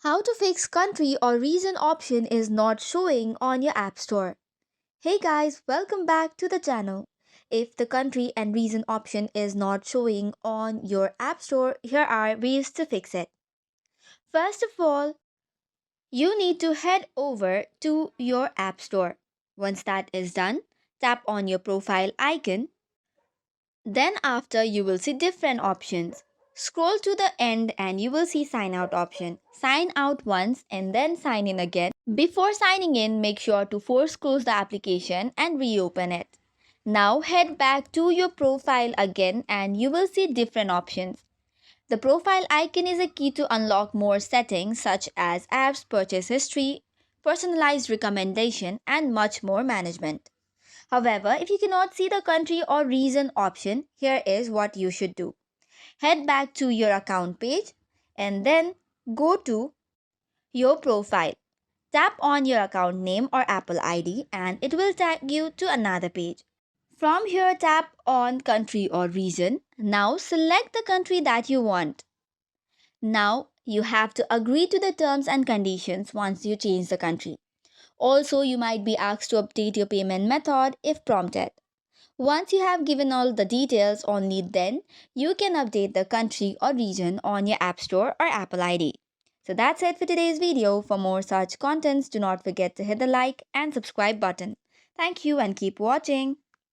How to fix country or region option is not showing on your App Store. Hey guys, welcome back to the channel. If the country and region option is not showing on your App Store, here are ways to fix it. First of all, you need to head over to your App Store. Once that is done, tap on your profile icon. Then after you will see different options. Scroll to the end and you will see sign out option. Sign out once and then sign in again. Before signing in, make sure to force close the application and reopen it. Now head back to your profile again and you will see different options. The profile icon is a key to unlock more settings such as apps, purchase history, personalized recommendation and much more management. However, if you cannot see the country or region option, here is what you should do. Head back to your account page and then go to your profile. Tap on your account name or Apple ID and it will take you to another page. From here, tap on country or region. Now select the country that you want. Now you have to agree to the terms and conditions once you change the country. Also, you might be asked to update your payment method if prompted. Once you have given all the details, only then you can update the country or region on your App Store or Apple ID. So that's it for today's video. For more such contents, do not forget to hit the like and subscribe button. Thank you and keep watching.